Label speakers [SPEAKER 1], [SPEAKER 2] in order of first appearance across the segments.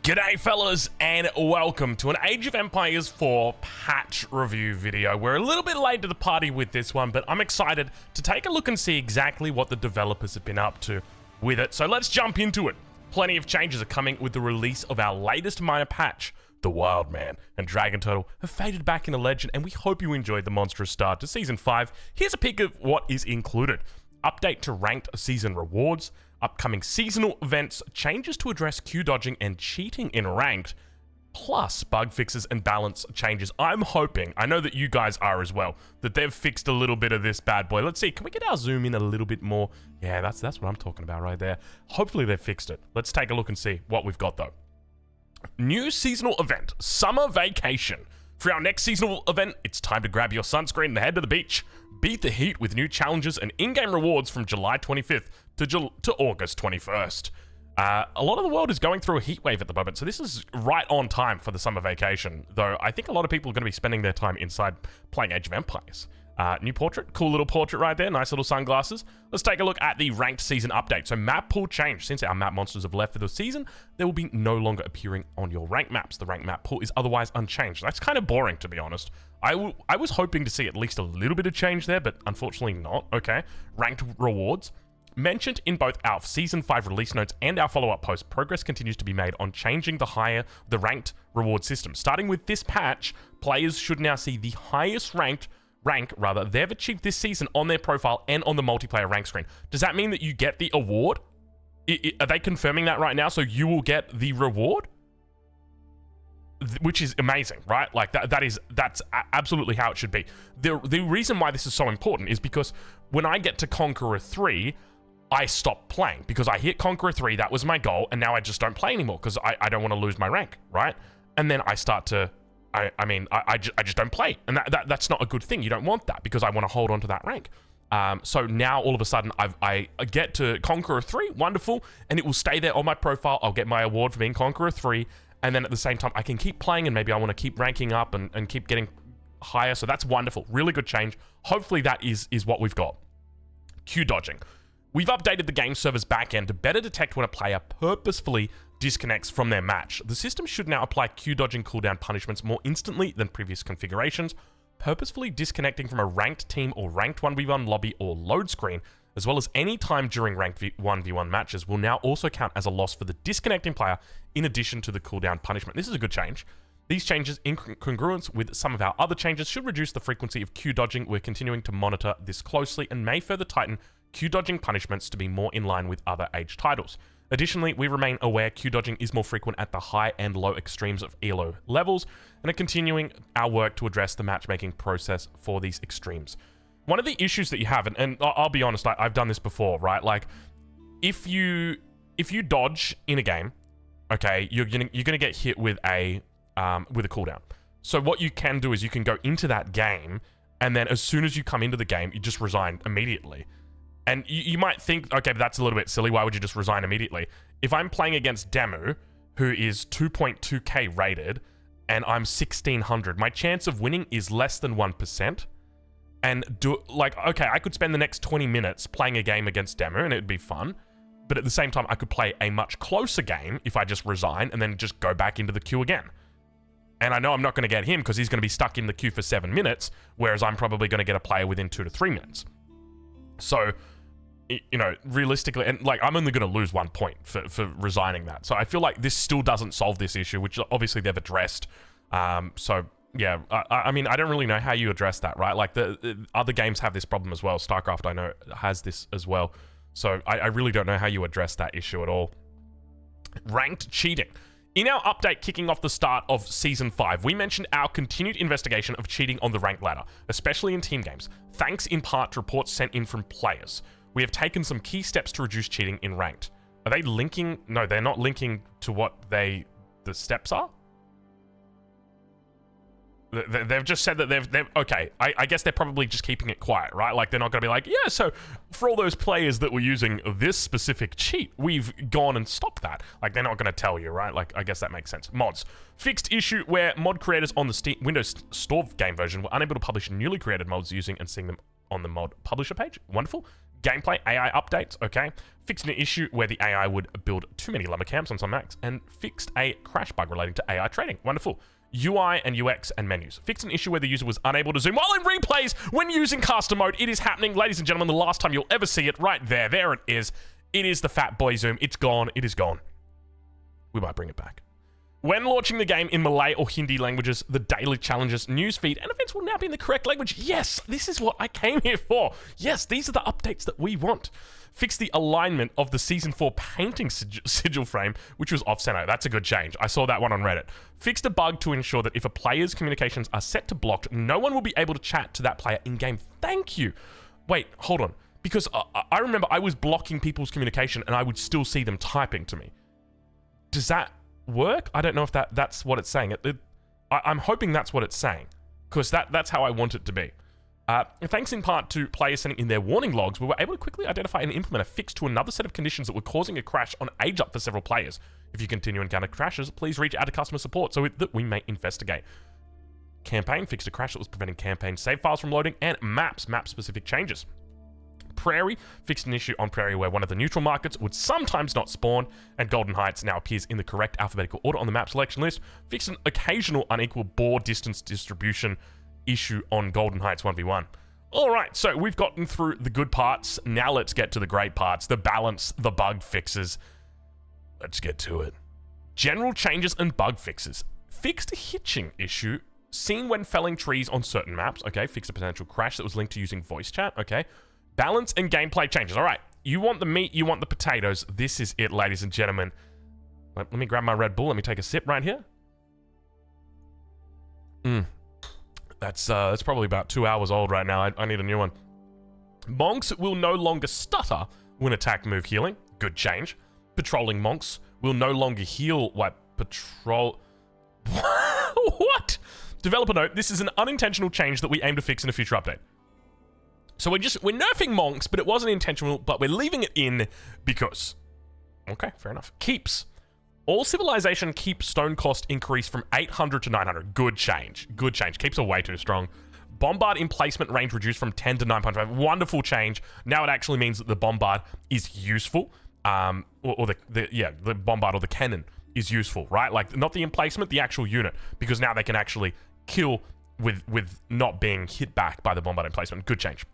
[SPEAKER 1] G'day fellas, and welcome to an Age of Empires 4 patch review video. We're a little bit late to the party with this one, but I'm excited to take a look and see exactly what the developers have been up to with it. So let's jump into it. Plenty of changes are coming with the release of our latest minor patch. The Wildman and Dragon Turtle have faded back into legend, and we hope you enjoyed the monstrous start to Season 5. Here's a peek of what is included. Update to ranked season rewards, upcoming seasonal events, changes to address Q dodging and cheating in ranked, plus bug fixes and balance changes. I'm hoping, I know that you guys are as well, that they've fixed a little bit of this bad boy. Let's see, can we get our zoom in a little bit more? Yeah, that's what I'm talking about right there. Hopefully they've fixed it. Let's take a look and see what we've got though. New seasonal event, Summer Vacation. For our next seasonal event, it's time to grab your sunscreen and head to the beach. Beat the heat with new challenges and in-game rewards from July 25th to August 21st. A lot of the world is going through a heat wave at the moment, so this is right on time for the summer vacation, though I think a lot of people are going to be spending their time inside playing Age of Empires. New portrait, cool little portrait right there, nice little sunglasses. Let's take a look at the ranked season update. So map pool changed. Since our map monsters have left for the season, they will be no longer appearing on your ranked maps. The ranked map pool is otherwise unchanged. That's kind of boring, to be honest. I was hoping to see at least a little bit of change there, but unfortunately not. Okay, ranked rewards. Mentioned in both our Season 5 release notes and our follow-up post, progress continues to be made on changing the ranked reward system. Starting with this patch, players should now see the highest rank they've achieved this season on their profile and on the multiplayer rank screen. Does that mean that you get the award? Are they confirming that right now? So you will get the reward? Which is amazing, right? Like that's absolutely how it should be. The reason why this is so important is because when I get to Conqueror 3, I stop playing because I hit Conqueror 3, that was my goal, and now I just don't play anymore because I don't want to lose my rank, right? And then I start to I just don't play, and that's not a good thing. You don't want that because I want to hold on to that rank. So now all of a sudden I get to Conqueror 3, wonderful, and it will stay there on my profile. I'll get my award for being Conqueror 3, and then at the same time I can keep playing, and maybe I want to keep ranking up and keep getting higher. So that's wonderful, really good change. Hopefully that is what we've got. Q dodging. We've updated the game server's backend to better detect when a player purposefully disconnects from their match. The system should now apply Q dodging cooldown punishments more instantly than previous configurations. Purposefully disconnecting from a ranked team or ranked 1v1 lobby or load screen, as well as any time during ranked 1v1 matches, will now also count as a loss for the disconnecting player in addition to the cooldown punishment. This is a good change. These changes, in congruence with some of our other changes, should reduce the frequency of Q dodging. We're continuing to monitor this closely and may further tighten Q dodging punishments to be more in line with other Age titles. Additionally, we remain aware Q dodging is more frequent at the high and low extremes of ELO levels, and are continuing our work to address the matchmaking process for these extremes. One of the issues that you have, and I'll be honest, I've done this before, right? Like, if you dodge in a game, okay, you're gonna get hit with a cooldown. So what you can do is you can go into that game, and then as soon as you come into the game, you just resign immediately. And you might think, okay, but that's a little bit silly. Why would you just resign immediately? If I'm playing against Demu, who is 2.2k rated, and I'm 1600, my chance of winning is less than 1%. And okay, I could spend the next 20 minutes playing a game against Demu, and it'd be fun. But at the same time, I could play a much closer game if I just resign and then just go back into the queue again. And I know I'm not going to get him because he's going to be stuck in the queue for 7 minutes, whereas I'm probably going to get a player within 2 to 3 minutes. So, you know, realistically, and like, I'm only going to lose 1 point for resigning that. So I feel like this still doesn't solve this issue, which obviously they've addressed. So yeah, I mean, I don't really know how you address that, right? Like the other games have this problem as well. StarCraft, I know, has this as well. So I really don't know how you address that issue at all. Ranked cheating. In our update kicking off the start of Season 5, we mentioned our continued investigation of cheating on the rank ladder, especially in team games, thanks in part to reports sent in from players. We have taken some key steps to reduce cheating in ranked. Are they linking? No, they're not linking to what the steps are. They've just said that they've okay, I guess they're probably just keeping it quiet, right? Like, they're not going to be like, yeah, so for all those players that were using this specific cheat, we've gone and stopped that. Like, they're not going to tell you, right? Like, I guess that makes sense. Mods. Fixed issue where mod creators on the Windows Store game version were unable to publish newly created mods using and seeing them on the mod publisher page. Wonderful. Gameplay AI updates, okay. Fixed an issue where the AI would build too many lumber camps on some maps, and fixed a crash bug relating to AI trading. Wonderful. UI and UX and menus. Fixed an issue where the user was unable to zoom while in replays when using caster mode. It is happening, ladies and gentlemen. The last time you'll ever see it, right there. There it is. It is the fat boy zoom. It's gone. It is gone. We might bring it back. When launching the game in Malay or Hindi languages, the daily challenges, newsfeed, and events will now be in the correct language. Yes, this is what I came here for. Yes, these are the updates that we want. Fix the alignment of the Season 4 painting sigil frame, which was off-center. That's a good change. I saw that one on Reddit. Fixed a bug to ensure that if a player's communications are set to blocked, no one will be able to chat to that player in-game. Thank you. Wait, hold on. Because I remember I was blocking people's communication and I would still see them typing to me. Does that work? I don't know if that's what it's saying. I'm hoping that's what it's saying, because that's how I want it to be. Thanks in part to players sending in their warning logs, we were able to quickly identify and implement a fix to another set of conditions that were causing a crash on AgeUp for several players. If you continue to encounter crashes, please reach out to customer support so that we may investigate. Campaign fixed a crash that was preventing campaign save files from loading, and map-specific changes. Prairie fixed an issue on Prairie where one of the neutral markets would sometimes not spawn, and Golden Heights now appears in the correct alphabetical order on the map selection list. Fixed an occasional unequal board distance distribution issue on Golden Heights 1v1. Alright, so we've gotten through the good parts. Now let's get to the great parts. The balance, the bug fixes. Let's get to it. General changes and bug fixes. Fixed a hitching issue seen when felling trees on certain maps. Okay, fixed a potential crash that was linked to using voice chat. Okay. Balance and gameplay changes. All right, you want the meat, you want the potatoes. This is it, ladies and gentlemen. Let me grab my Red Bull. Let me take a sip right here. That's probably about 2 hours old right now. I need a new one. Monks will no longer stutter when attack move healing. Good change. Patrolling monks will no longer heal while patrol... What? Developer note, this is an unintentional change that we aim to fix in a future update. So we're nerfing monks, but it wasn't intentional, but we're leaving it in because... Okay, fair enough. Keeps. All civilization keep stone cost increase from 800 to 900. Good change. Good change. Keeps are way too strong. Bombard emplacement range reduced from 10 to 9.5. Wonderful change. Now it actually means that the bombard is useful. Or the bombard or the cannon is useful, right? Like, not the emplacement, the actual unit. Because now they can actually kill with not being hit back by the bombard emplacement. Good change.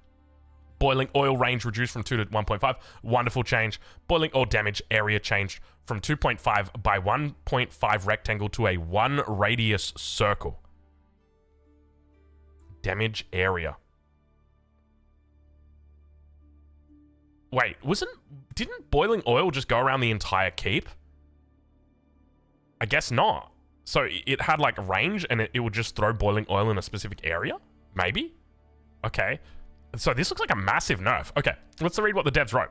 [SPEAKER 1] Boiling oil range reduced from 2 to 1.5. Wonderful change. Boiling oil damage area changed from 2.5 by 1.5 rectangle to a 1 radius circle. Damage area. Wait, didn't boiling oil just go around the entire keep? I guess not. So it had like range and it would just throw boiling oil in a specific area? Maybe? Okay. So this looks like a massive nerf. Okay, let's read what the devs wrote.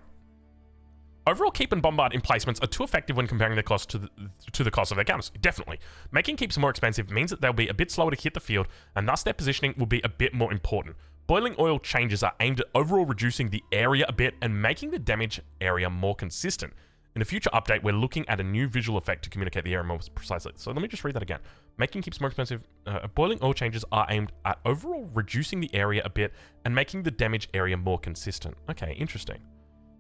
[SPEAKER 1] Overall, keep and bombard emplacements are too effective when comparing the cost to the cost of their counters. Definitely. Making keeps more expensive means that they'll be a bit slower to hit the field, and thus their positioning will be a bit more important. Boiling oil changes are aimed at overall reducing the area a bit and making the damage area more consistent. In a future update, we're looking at a new visual effect to communicate the area more precisely. So let me just read that again. Making keeps more expensive. Boiling oil changes are aimed at overall reducing the area a bit and making the damage area more consistent. Okay, interesting.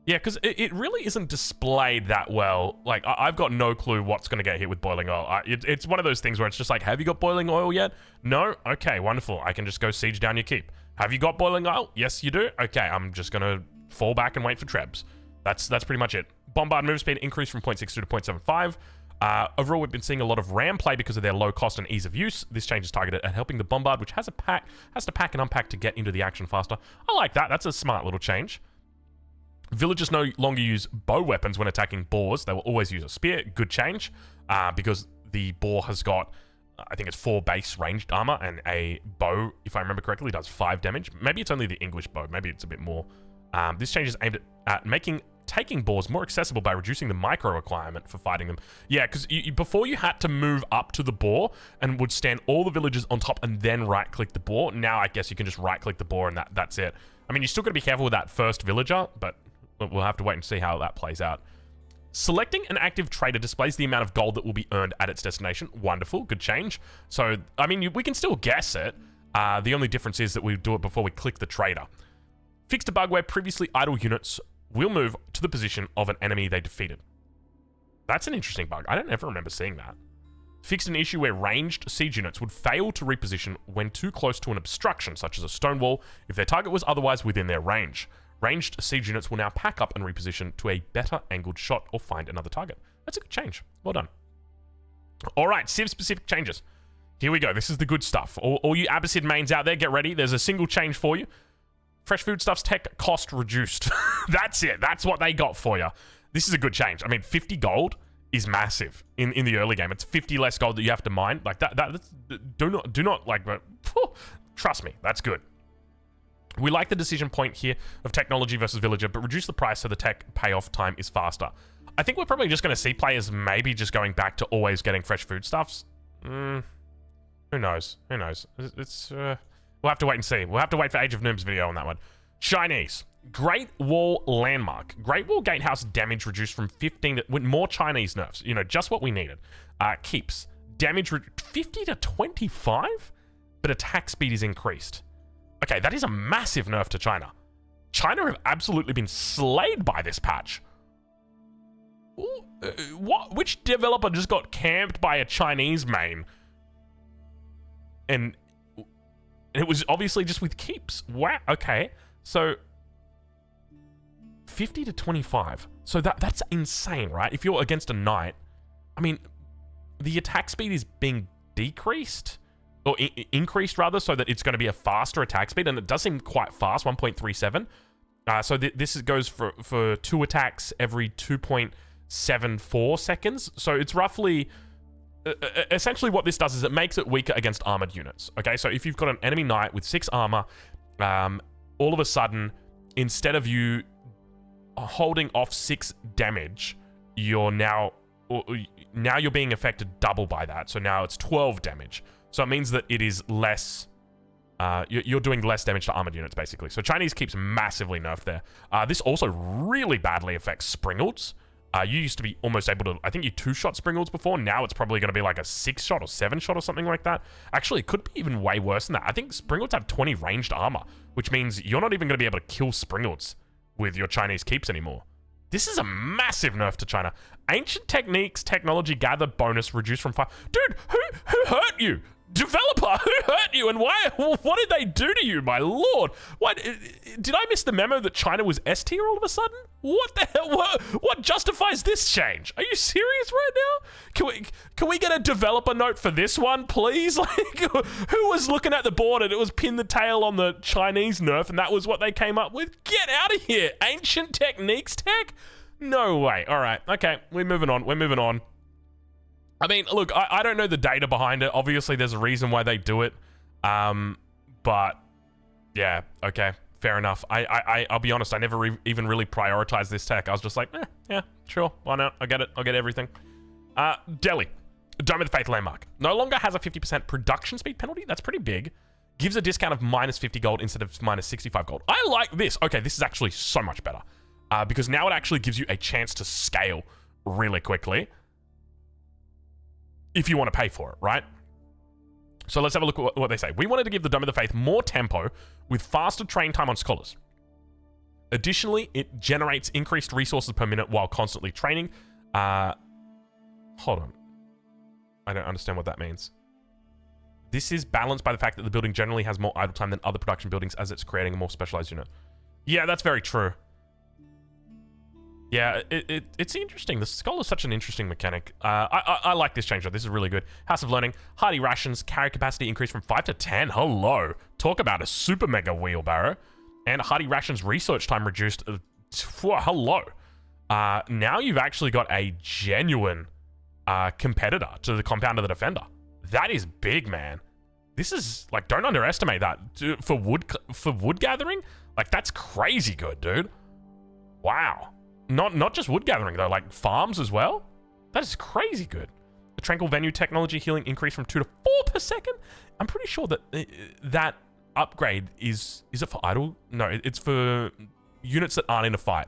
[SPEAKER 1] Yeah, because it really isn't displayed that well. Like, I've got no clue what's going to get hit with boiling oil. It's one of those things where it's just like, have you got boiling oil yet? No? Okay, wonderful. I can just go siege down your keep. Have you got boiling oil? Yes, you do? Okay, I'm just going to fall back and wait for trebs. That's pretty much it. Bombard move speed increased from 0.62 to 0.75. Overall, we've been seeing a lot of ram play because of their low cost and ease of use. This change is targeted at helping the bombard, which has to pack and unpack to get into the action faster. I like that. That's a smart little change. Villagers no longer use bow weapons when attacking boars. They will always use a spear. Good change, because the boar has got, I think it's 4 base ranged armor, and a bow, if I remember correctly, does 5 damage. Maybe it's only the English bow. Maybe it's a bit more. This change is aimed at making taking boars more accessible by reducing the micro requirement for fighting them. Yeah, because before you had to move up to the boar and would stand all the villagers on top and then right-click the boar. Now I guess you can just right-click the boar and that's it. I mean, you still got to be careful with that first villager, but we'll have to wait and see how that plays out. Selecting an active trader displays the amount of gold that will be earned at its destination. Wonderful, good change. So, I mean, we can still guess it. The only difference is that we do it before we click the trader. Fixed a bug where previously idle units will move to the position of an enemy they defeated. That's an interesting bug. I don't ever remember seeing that. Fixed an issue where ranged siege units would fail to reposition when too close to an obstruction, such as a stone wall, if their target was otherwise within their range. Ranged siege units will now pack up and reposition to a better angled shot or find another target. That's a good change. Well done. All right, Civ-specific changes. Here we go. This is the good stuff. All you Abbasid mains out there, get ready. There's a single change for you. Fresh foodstuffs tech cost reduced. That's it. That's what they got for you. This is a good change. I mean, 50 gold is massive in the early game. It's 50 less gold that you have to mine. Like that's, do not like, trust me, that's good. We like the decision point here of technology versus villager, but reduce the price so the tech payoff time is faster. I think we're probably just going to see players maybe just going back to always getting fresh foodstuffs. Who knows? Who knows? We'll have to wait and see. We'll have to wait for Age of Noob's video on that one. Chinese. Great Wall Landmark. Great Wall Gatehouse damage reduced from 15 to... with more Chinese nerfs. You know, just what we needed. Keeps. Damage 50 to 25? But attack speed is increased. Okay, that is a massive nerf to China. China have absolutely been slayed by this patch. What? Which developer just got camped by a Chinese main? And it was obviously just with keeps. Wow. Okay. So 50 to 25. So that's insane, right? If you're against a knight, I mean, the attack speed is being decreased or increased rather, so that it's going to be a faster attack speed, and it does seem quite fast, 1.37. So this goes for 2 attacks every 2.74 seconds. So it's roughly... essentially what this does is it makes it weaker against armored units. Okay, so if you've got an enemy knight with 6 armor, all of a sudden, instead of you holding off 6 damage, you're now you're being affected double by that. So now it's 12 damage. So it means that it is less... you're doing less damage to armored units, basically. So Chinese keeps massively nerfed there. This also really badly affects Springalds. You used to be almost able to... I think you 2-shot Springalds before. Now it's probably going to be like a 6-shot or 7-shot or something like that. Actually, it could be even way worse than that. I think Springalds have 20 ranged armor, which means you're not even going to be able to kill Springalds with your Chinese keeps anymore. This is a massive nerf to China. Ancient techniques, technology gather bonus reduced from 5... Dude, who hurt you? Developer, who hurt you, and why? What did they do to you, my lord? What did I miss the memo that China was S tier all of a sudden? What the hell? What justifies this change? Are you serious right now? Can we get a developer note for this one, please? Like, who was looking at the board and it was pin the tail on the Chinese nerf, and that was what they came up with? Get out of here, ancient techniques tech. No way. All right, okay, we're moving on. We're moving on. I mean, look, I don't know the data behind it. Obviously, there's a reason why they do it. But yeah, okay, fair enough. I'll be honest, I never even really prioritized this tech. I was just like, yeah, sure, why not? I'll get it. I'll get everything. Delhi, Dome of the Faith landmark. No longer has a 50% production speed penalty. That's pretty big. Gives a discount of minus 50 gold instead of minus 65 gold. I like this. Okay, this is actually so much better. Because now it actually gives you a chance to scale really quickly. If you want to pay for it, right? So let's have a look at what they say. We wanted to give the Dome of the Faith more tempo with faster train time on scholars. Additionally, it generates increased resources per minute while constantly training. Hold on. I don't understand what that means. This is balanced by the fact that the building generally has more idle time than other production buildings as it's creating a more specialized unit. Yeah, that's very true. Yeah, it's interesting. The skull is such an interesting mechanic. I like this change though. This is really good. House of Learning, hardy rations, carry capacity increased from 5 to 10. Hello. Talk about a super mega wheelbarrow. And hardy rations research time reduced. Hello. Now you've actually got a genuine competitor to the Compound of the Defender. That is big, man. This is, like, don't underestimate that. For wood gathering, like, that's crazy good, dude. Wow. Not just wood gathering, though, like farms as well. That is crazy good. The Tranquil Venue technology healing increased from 2 to 4 per second. I'm pretty sure that that upgrade is it for idle? No, it's for units that aren't in a fight.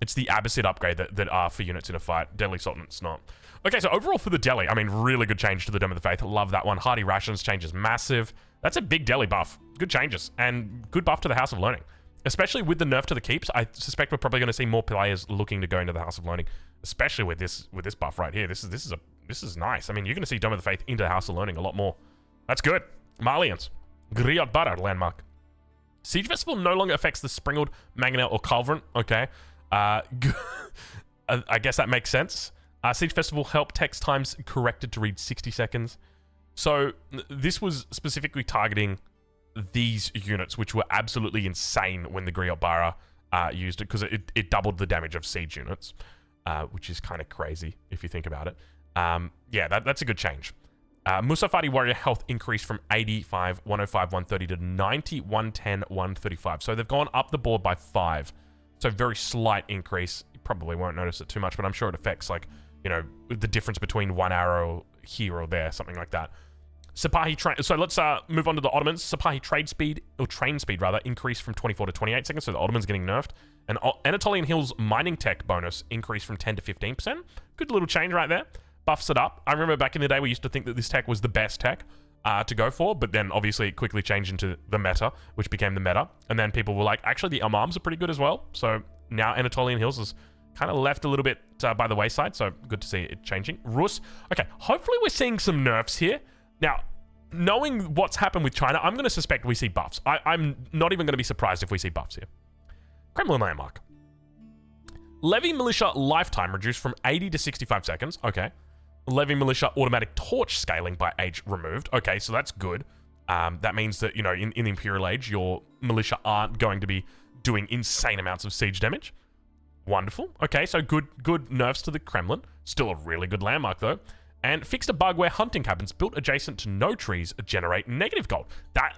[SPEAKER 1] It's the Abbasid upgrade that are for units in a fight. Deadly Sultanate's not. Okay, so overall for the Delhi, I mean, really good change to the Dome of the Faith. Love that one. Hardy Rations change is massive. That's a big Delhi buff. Good changes and good buff to the House of Learning. Especially with the nerf to the keeps, I suspect we're probably going to see more players looking to go into the House of Learning, especially with this buff right here. This is nice. I mean, you're going to see Dome of the Faith into the House of Learning a lot more. That's good. Malians. Griot Bara landmark. Siege Festival no longer affects the Springald, Mangonel, or Culverin. Okay. I guess that makes sense. Siege Festival help text times corrected to read 60 seconds. So this was specifically targeting these units, which were absolutely insane when the Griot Bara used it, because it doubled the damage of siege units, which is kind of crazy if you think about it. Yeah, that's a good change. Musafari Warrior health increased from 85, 105, 130 to 90, 110, 135. So they've gone up the board by 5. So very slight increase. You probably won't notice it too much, but I'm sure it affects, like, you know, the difference between 1 arrow here or there, something like that. Sipahi train. So let's move on to the Ottomans. Sipahi train speed rather increased from 24 to 28 seconds. So the Ottomans getting nerfed. And Anatolian Hills mining tech bonus increased from 10 to 15%. Good little change right there. Buffs it up. I remember back in the day we used to think that this tech was the best tech to go for, but then obviously it quickly changed into the meta, which became the meta. And then people were like, actually the arms are pretty good as well. So now Anatolian Hills is kind of left a little bit by the wayside. So good to see it changing. Rus. Okay, hopefully we're seeing some nerfs here. Now, knowing what's happened with China, I'm going to suspect we see buffs. I'm not even going to be surprised if we see buffs here. Kremlin landmark. Levy Militia lifetime reduced from 80 to 65 seconds. Okay. Levy Militia automatic torch scaling by age removed. Okay, so that's good. That means that, you know, in the Imperial Age, your militia aren't going to be doing insane amounts of siege damage. Wonderful. Okay, so good nerfs to the Kremlin. Still a really good landmark, though. And fixed a bug where hunting cabins built adjacent to no trees generate negative gold.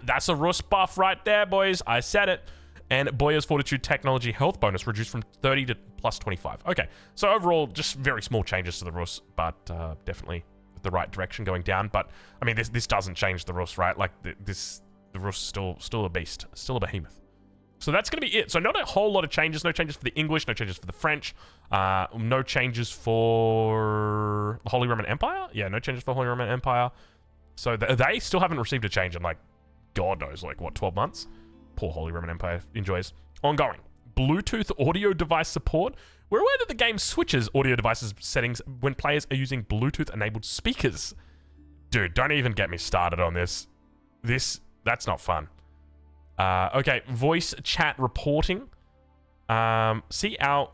[SPEAKER 1] That's a Rus buff right there, boys. I said it. And Boya's Fortitude Technology health bonus reduced from 30 to plus 25. Okay, so overall, just very small changes to the Rus, but definitely the right direction going down. But, I mean, this doesn't change the Rus, right? Like, the Rus is still a beast, still a behemoth. So that's going to be it. So not a whole lot of changes. No changes for the English, no changes for the French, no changes for the Holy Roman Empire. Yeah, no changes for the Holy Roman Empire. So they still haven't received a change in, like, God knows, like, what, 12 months? Poor Holy Roman Empire enjoys. Ongoing. Bluetooth audio device support. We're aware that the game switches audio devices settings when players are using Bluetooth-enabled speakers. Dude, don't even get me started on this. That's not fun. Okay, voice chat reporting. See our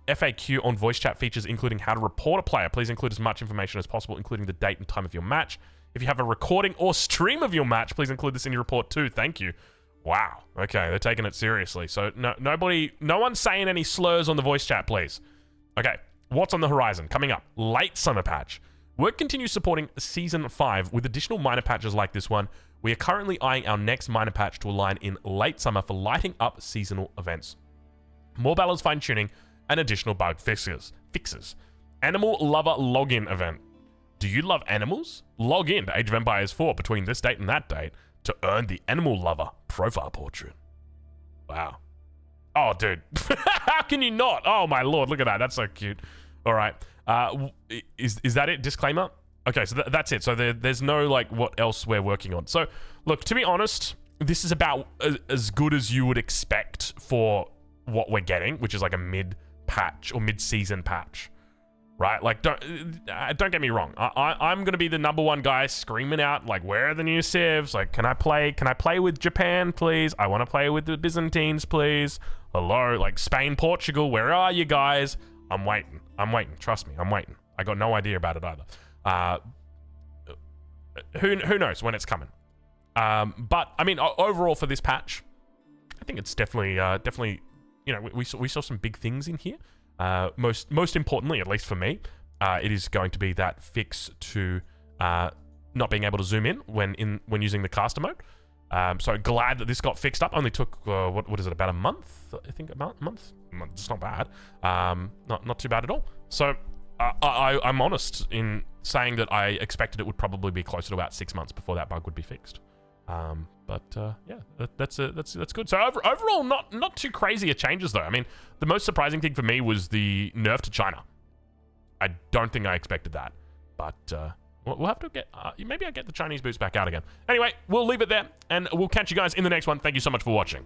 [SPEAKER 1] FAQ on voice chat features, including how to report a player. Please include as much information as possible, including the date and time of your match. If you have a recording or stream of your match, please include this in your report too. Thank you. Wow. Okay, they're taking it seriously. So no one's saying any slurs on the voice chat, please. Okay, what's on the horizon? Coming up, late summer patch. Work continues supporting Season 5 with additional minor patches like this one. We are currently eyeing our next minor patch to align in late summer for lighting up seasonal events. More balance fine-tuning and additional bug fixes. Animal Lover Login event. Do you love animals? Log in to Age of Empires 4 between this date and that date to earn the Animal Lover profile portrait. Wow. Oh, dude. How can you not? Oh, my lord. Look at that. That's so cute. All right. Is that it? Disclaimer? Okay, so that's it. So there's no, like, what else we're working on. So, look, to be honest, this is about as good as you would expect for what we're getting, which is like a mid-patch or mid-season patch. Right? Like, don't get me wrong. I'm going to be the #1 guy screaming out, like, where are the new civs? Like, can I play with Japan, please? I want to play with the Byzantines, please. Hello? Like, Spain, Portugal, where are you guys? I'm waiting. Trust me, I'm waiting. I got no idea about it either. Who knows when it's coming? But, I mean, overall for this patch, I think it's definitely, you know, we saw some big things in here. Most importantly, at least for me, it is going to be that fix to not being able to zoom in when using the caster mode. So glad that this got fixed up. Only took what is it, about a month? I think about a month. It's not bad. Not too bad at all. So I'm honest in saying that I expected it would probably be closer to about 6 months before that bug would be fixed. But yeah, that's good. So overall, not too crazy of changes though. I mean, the most surprising thing for me was the nerf to China. I don't think I expected that, but We'll have to get, maybe I get the Chinese boots back out again. Anyway, we'll leave it there, and we'll catch you guys in the next one. Thank you so much for watching.